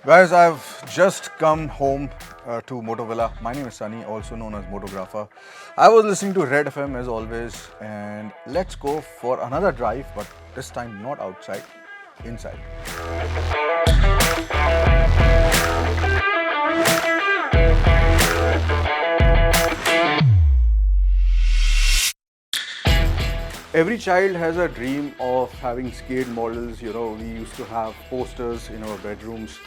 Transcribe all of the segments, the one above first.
Guys, I've just come home to Moto Villa. My name is Sunny, also known as Motographer. I was listening to Red FM as always, and let's go for another drive, but this time not outside, inside. Every child has a dream of having skate models. You know, we used to have posters in our bedrooms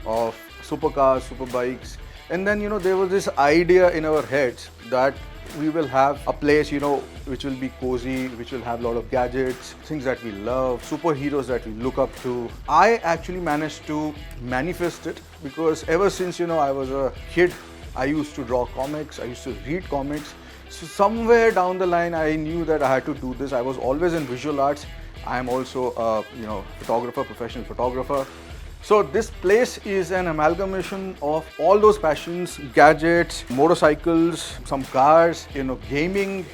of supercars, superbikes. And then, there was this idea in our heads that we will have a place, which will be cozy, which will have a lot of gadgets, things that we love, superheroes that we look up to. I actually managed to manifest it because ever since, I was a kid, I used to draw comics, I used to read comics. So somewhere down the line, I knew that I had to do this. I was always in visual arts. I am also a photographer, professional photographer. So this place is an amalgamation of all those passions: gadgets, motorcycles, some cars, gaming,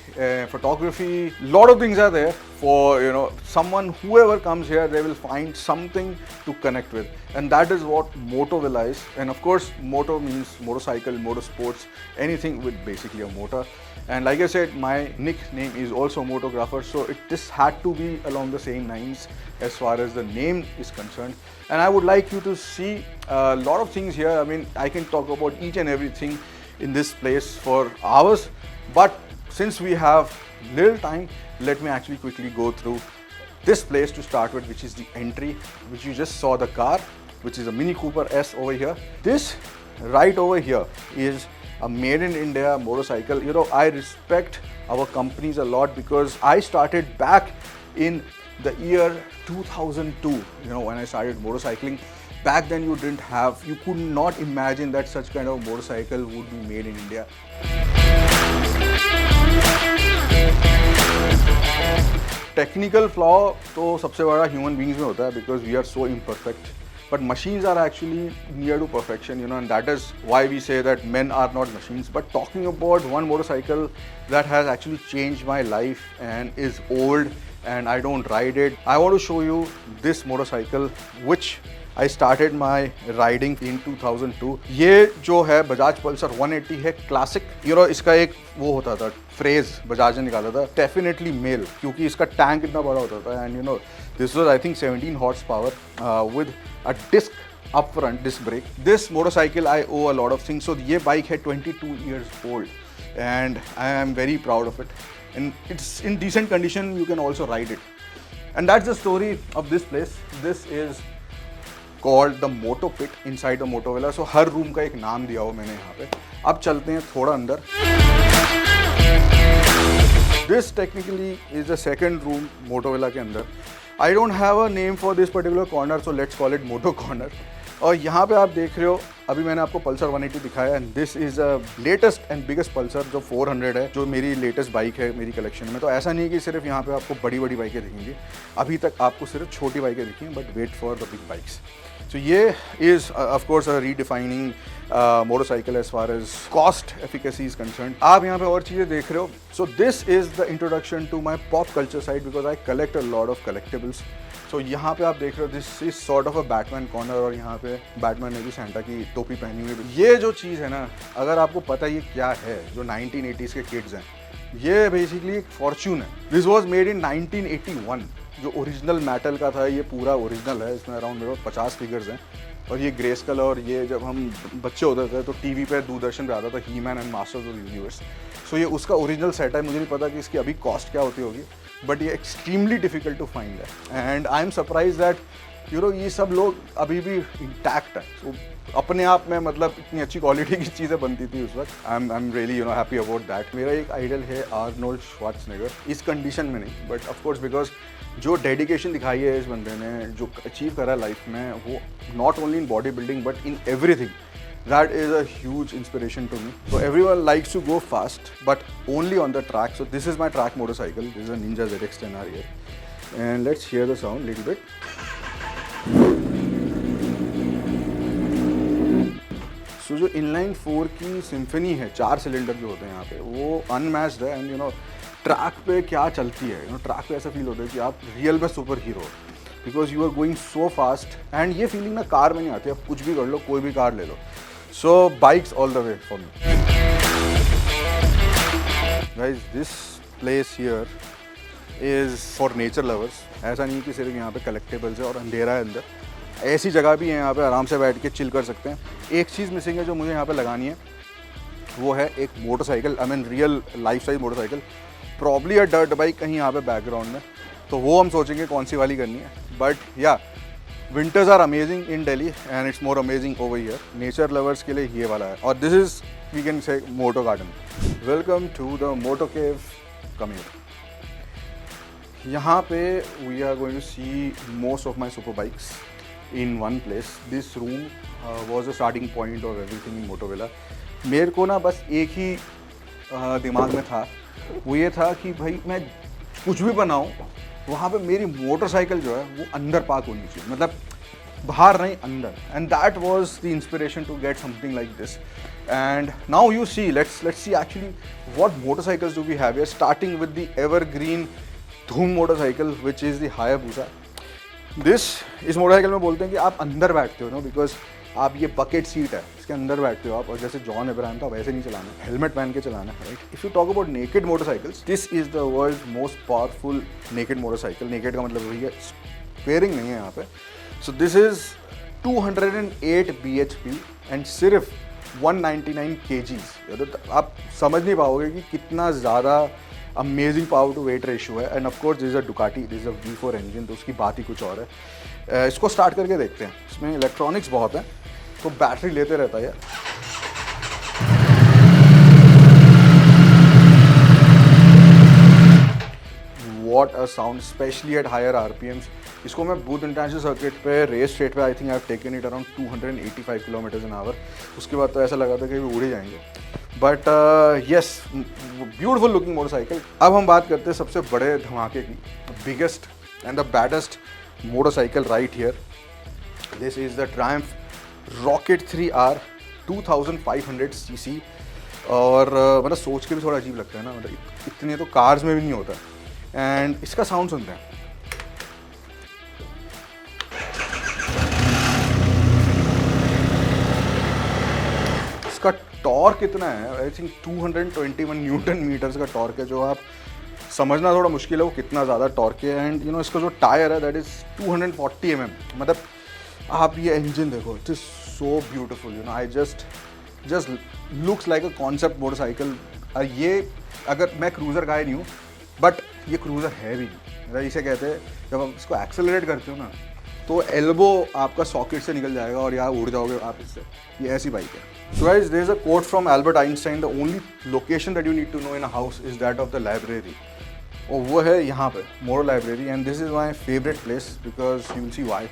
photography. Lot of things are there for someone. Whoever comes here, they will find something to connect with, and that is what Moto Villa is. And of course, moto means motorcycle, motorsports, anything with basically a motor. And like I said, my nickname is also Motographer, so this had to be along the same lines as far as the name is concerned. And I would like you to see a lot of things here. I mean, I can talk about each and everything in this place for hours, but since we have little time, let me actually quickly go through this place to start with, which is the entry, which you just saw the car, which is a Mini Cooper S over here. This right over here is a made in India motorcycle. I respect our companies a lot because I started back in the year 2002, when I started motorcycling. Back then you could not imagine that such kind of motorcycle would be made in India. Technical flaw तो सबसे बड़ा human beings में होता है because we are so imperfect. But machines are actually near to perfection, and that is why we say that men are not machines. But talking about one motorcycle that has actually changed my life and is old and I don't ride it, I want to show you this motorcycle which I started my riding in 2002. ये जो है Bajaj Pulsar 180 है classic. इसका एक वो होता था phrase Bajaj ने निकाला था, डेफिनेटली मेल, क्योंकि इसका टैंक इतना बड़ा होता था. And this was I think 17 horsepower with a disc up front, disc brake. This motorcycle I owe a lot of things. So ये bike है 22 years old and I am very proud of it. And it's in decent condition, you can also ride it. And that's the story of this place. This is called the Moto Pit inside the Moto Villa. So her room का एक नाम दिया हुआ मैंने यहाँ पे. अब चलते हैं थोड़ा अंदर. This technically is the second room Moto Villa के अंदर. I don't have a name for this particular corner, so let's call it Moto Corner. और यहाँ पे आप देख रहे हो, अभी मैंने आपको पल्सर 180 दिखाया and this is a latest and biggest Pulsar जो 400 है, जो मेरी लेटेस्ट बाइक है मेरी कलेक्शन में. तो ऐसा नहीं है कि सिर्फ यहाँ पे आपको बड़ी बड़ी बाइकें दिखेंगी. अभी तक आपको सिर्फ छोटी बाइकें दिखी हैं, but wait for the big bikes. So ये is of course a redefining motorcycle as far as cost efficacy is concerned. आप यहाँ पे और चीज़ें देख रहे हो. So this is the introduction to my pop culture side because I collect a lot of collectibles. So यहाँ पे आप देख रहे हो, this is sort of a Batman corner और यहाँ पे बैटमैन ने भी सैंटा की टोपी पहनी हुई है. ये जो चीज़ है ना, अगर आपको पता ये क्या है, जो 1980s के किड्स हैं, ये बेसिकली एक फॉर्च्यून है. This was made in 1981. जो ओरिजिनल मेटल का था, ये पूरा ओरिजिनल है. इसमें अराउंड मेरे 50 फिगर्स हैं. और ये ग्रे स्कल, और ये जब हम बच्चे होते थे तो टीवी पे दूरदर्शन पे आता था he man and masters of universe. So ये उसका ओरिजिनल सेट है. मुझे नहीं पता कि इसकी अभी कॉस्ट क्या होती होगी, बट ये एक्सट्रीमली डिफिकल्ट टू फाइंड है. And I am surprise that ये सब लोग अभी भी इंटैक्ट है. सो अपने आप में मतलब इतनी अच्छी क्वालिटी की चीज़ें बनती थी उस वक्त. I am really happy about that. मेरा एक आइडल है आर्नोल्ड श्वार्ज़नेगर. इस कंडीशन में नहीं, बट ऑफकोर्स बिकॉज जो डेडिकेशन दिखाई है इस बंदे ने, जो अचीव करा लाइफ में, वो not only in body building but in everything. That is a huge inspiration to me. So everyone likes to go fast, but only on the track. So this is my track motorcycle. This is a Ninja ZX-10R here. And let's hear the sound a little bit. So जो inline 4 की symphony है, 4 cylinder जो होते हैं यहाँ पे, वो unmatched है. एंड ट्रैक पे क्या चलती है, ट्रैक पे ऐसा फील होता है कि आप रियल में super hero. Because you are going so fast and ये फीलिंग ना कार में नहीं आती. आप कुछ भी कर लो, कोई भी कार ले लो. So bikes all the way for me. Guys this place here is for nature lovers. ऐसा नहीं कि सिर्फ यहाँ पे कलेक्टेबल्स है और अंधेरा है अंदर. ऐसी जगह भी है यहाँ पे, आराम से बैठ के चिल कर सकते हैं. एक चीज़ मिसिंग है जो मुझे यहाँ पे लगानी है, वो है एक motorcycle. I mean real life size motorcycle, probably a dirt bike कहीं यहाँ पे बैकग्राउंड में. तो वो हम सोचेंगे कौन सी वाली करनी है. But yeah winters are amazing in Delhi and it's more amazing over here. Nature lovers के लिए ये वाला है. और this is we can say Moto Garden. Welcome to the Moto Cave. Come here. यहाँ पे we are going to see most of my super bikes in one place. This room was the starting point of everything in Moto Villa. मेरे को ना बस एक ही दिमाग में था, वो ये था कि भाई मैं कुछ भी बनाऊँ, वहाँ पे मेरी मोटरसाइकिल जो है वो अंदर पार्क होनी चाहिए, मतलब बाहर नहीं अंदर. And that was the inspiration to get something like this. And now you see, let's see actually what motorcycles do we have here, starting with the evergreen Dhoom motorcycle which is the Hayabusa. इस motorcycle में बोलते हैं कि आप अंदर बैठते हो ना, बिकॉज आप ये बकेट सीट है, इसके अंदर बैठते हो आप, और जैसे जॉन अब्राहम था वैसे नहीं चलाना, हेलमेट पहन के चलाना है, right. If you talk about naked motorcycles, this is the world most powerful naked motorcycle. Naked का मतलब वही है, स्पेयरिंग नहीं है यहाँ पे. So this is 208 bhp and सिर्फ 199 kgs. आप समझ नहीं पाओगे कि कितना ज़्यादा amazing power to weight ratio है. And of course this is a Ducati, this is a V4 engine, तो उसकी बात ही कुछ और है. इसको स्टार्ट करके देखते हैं. इसमें इलेक्ट्रॉनिक्स बहुत है, तो बैटरी लेते रहता है. What a sound, specially at higher RPMs. इसको मैं बूथ इंटरनेशनल सर्किट पे, रेस स्ट्रेट पे, I think I have taken it around 285 km/h. उसके बाद तो ऐसा लगा था कि वो उड़ ही जाएंगे. But yes, beautiful looking motorcycle. अब हम बात करते हैं सबसे बड़े धमाके की, biggest and the baddest motorcycle right here. This is the Triumph rocket 3R 2500 cc. और मतलब सोच के भी थोड़ा अजीब लगता है ना, मतलब इतने तो कार्स में भी नहीं होता. एंड इसका साउंड सुनते हैं. इसका टॉर्क कितना है, आई थिंक 221 न्यूटन मीटर्स का टॉर्क है, जो आप समझना थोड़ा मुश्किल है वो कितना ज़्यादा टॉर्क है. एंड यू नो इसका जो टायर है दैट इज़ 240 mm. मतलब आप ये इंजन देखो, it is so beautiful. You know I just looks like a concept motorcycle. ये अगर मैं क्रूज़र का ही नहीं हूँ, बट ये क्रूज़र है भी नहीं. इसे कहते हैं जब आप इसको एक्सेलरेट करते हो ना, तो एल्बो आपका सॉकेट से निकल जाएगा और यहाँ उड़ जाओगे आप इससे. ये ऐसी बाइक है. So guys, there is a quote from Albert Einstein: the only location that you need to know in a house is that of the library. और वो है यहाँ पे Moto library. And this is my favourite place because you will see why.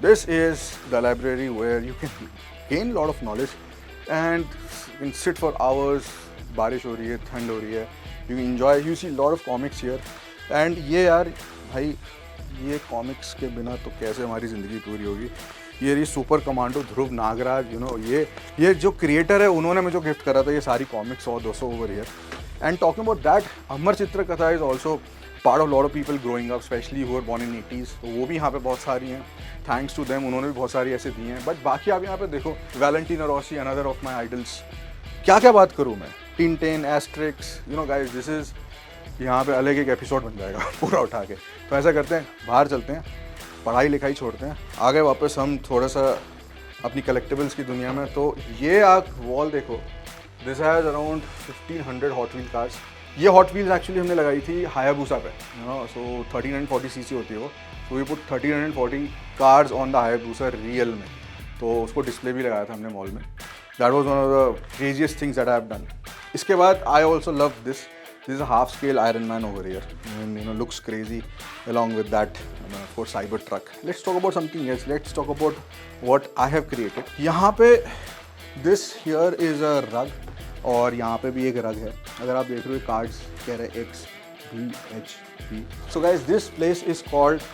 This is the library where you can gain lot of knowledge and you can sit for hours. बारिश हो रही है, ठंड हो रही है, you enjoy, you see lot of comics here. And ये यार भाई, ये कॉमिक्स के बिना तो कैसे हमारी ज़िंदगी पूरी होगी. ये रही super commando Dhruv Nagraj. You know ये जो क्रिएटर है, उन्होंने मुझे गिफ्ट करा था ये सारी comics 100-200 over year. And talking about that, Amar Chitra Katha is also part of lot of people growing up, specially who are born in 80s. तो वो भी यहाँ पे बहुत सारी हैं. थैंक्स टू देम, उन्होंने भी बहुत सारी ऐसे दी हैं. बट बाकी आप यहाँ पे देखो, Valentino Rossi, another of my idols. क्या क्या बात करूँ मैं, Tintin, Asterix. You know guys, this is यहाँ पे अलग एक एपिसोड बन जाएगा पूरा उठा के. तो ऐसा करते हैं, बाहर चलते हैं, पढ़ाई लिखाई छोड़ते हैं, आ गए वापस हम थोड़ा सा अपनी कलेक्टिबल्स की दुनिया में. तो ये आप वॉल देखो, this has around 1500 hot wheel cars. ये हॉट व्हील्स एक्चुअली हमने लगाई थी हायाबुसा पे, यू नो. सो 1340 cc होती है वो. So we put 1340 cars on the Hayabusa real में. तो उसको डिस्प्ले भी लगाया था हमने मॉल में. That was one of the craziest things that I have done. इसके बाद I also love this. This is a half-scale Iron Man over here, and you know looks crazy. Along with that, of course, Cybertruck. Let's talk about something else. Let's talk about what I have created. यहाँ पे this here is a rug, और यहाँ पे भी एक rug है. अगर आप देख रहे हो कार्ड्स कह रहे हैं XBHP. So guys, this place is called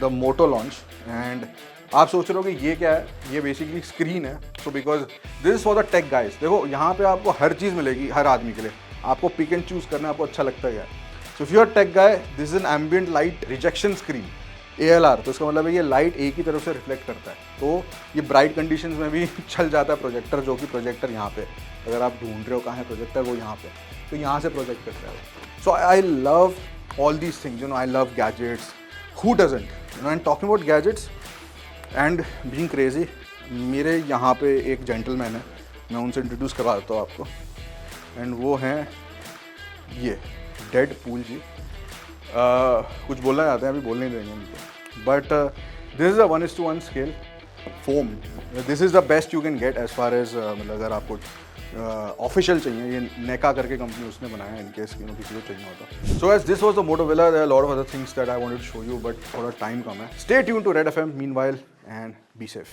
the Moto Launch, and आप सोच रहे हो कि ये क्या है. ये बेसिकली स्क्रीन है. So because this is for the tech guys. देखो यहाँ पे आपको हर चीज़ मिलेगी हर आदमी के लिए. आपको पिक एंड चूज़ करना आपको अच्छा लगता है. So if you are tech guy, this is an ambient light rejection screen, ALR, तो इसका मतलब है ये लाइट एक ही तरफ से रिफ्लेक्ट करता है, तो ये ब्राइट कंडीशंस में भी चल जाता है प्रोजेक्टर, जो कि प्रोजेक्टर यहाँ पे, अगर आप ढूंढ रहे हो कहाँ है प्रोजेक्टर, वो यहाँ पे, तो यहाँ से प्रोजेक्ट करता है वो. So I love all these things, you know, I love gadgets, who doesn't, you know, and talking about gadgets and being crazy, मेरे यहाँ पे एक जेंटलमैन है, मैं उनसे इंट्रोड्यूस करवा देता हूँ आपको, एंड वो हैं ये डेड पूल जी. कुछ बोलना चाहते हैं, अभी बोलने नहीं देंगे उनको, but this is a 1:1 scale foam. This is the best you can get as far as, मतलब अगर आपको ऑफिशियल चाहिए, ये नेका करके कंपनी उसने बनाया है, इनकेस किसी को चाहिए होता. So as this was the Moto Villa, there are lot of other things that I wanted to show you, but थोड़ा टाइम कम है. Stay tune to red FM meanwhile and be safe.